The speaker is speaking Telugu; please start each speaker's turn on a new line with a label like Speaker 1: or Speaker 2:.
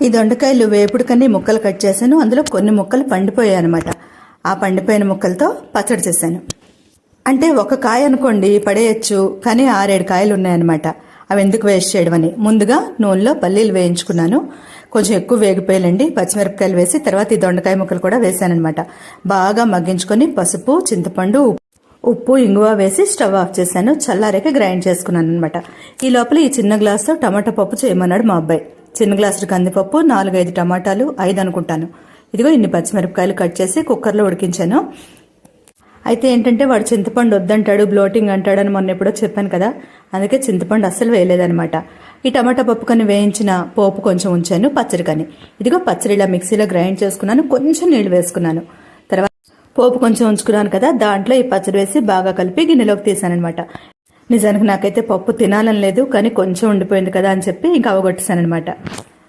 Speaker 1: ఈ దొండకాయలు వేపుడుకని ముక్కలు కట్ చేశాను. అందులో కొన్ని ముక్కలు పండిపోయాయి అనమాట. ఆ పండిపోయిన ముక్కలతో పచ్చడి చేశాను. అంటే ఒక కాయ అనుకోండి పడేయచ్చు, కానీ 6-7 కాయలు ఉన్నాయన్నమాట. అవి ఎందుకు వేస్ట్ చేయడం అని ముందుగా నూనెలో పల్లీలు వేయించుకున్నాను. కొంచెం ఎక్కువ వేగిపోయాలండి. పచ్చిమిరపకాయలు వేసి తర్వాత ఈ దొండకాయ ముక్కలు కూడా వేసానమాట. బాగా మగ్గించుకొని పసుపు, చింతపండు, ఉప్పు, ఇంగువ వేసి స్టవ్ ఆఫ్ చేశాను. చల్లారాక గ్రైండ్ చేసుకున్నాను అనమాట. ఈ లోపల ఈ చిన్న గ్లాసులో టమాటా పప్పు చేయమన్నాడు మా అబ్బాయి. చిన్న గ్లాసు కందిపప్పు, 4-5 టమాటాలు, 5 అనుకుంటాను. ఇదిగో ఇన్ని పచ్చిమిరపకాయలు కట్ చేసి కుక్కర్లో ఉడికించాను. అయితే ఏంటంటే వాడు చింతపండు వద్దంటాడు, బ్లోటింగ్ అంటాడని మొన్న ఎప్పుడో చెప్పాను కదా, అందుకే చింతపండు అస్సలు వేయలేదనమాట. ఈ టమాటా పప్పు కని వేయించిన పోపు కొంచెం ఉంచాను పచ్చడి కని. ఇదిగో పచ్చడి ఇలా మిక్సీలో గ్రైండ్ చేసుకున్నాను. కొంచెం నీళ్లు వేసుకున్నాను. తర్వాత పోపు కొంచెం ఉంచుకున్నాను కదా, దాంట్లో ఈ పచ్చడి వేసి బాగా కలిపి గిన్నెలోకి తీసానమాట. నిజానికి నాకైతే పప్పు తినాలని లేదు, కానీ కొంచెం ఉండిపోయింది కదా అని చెప్పి ఇంకా అవగొట్టేశానమాట.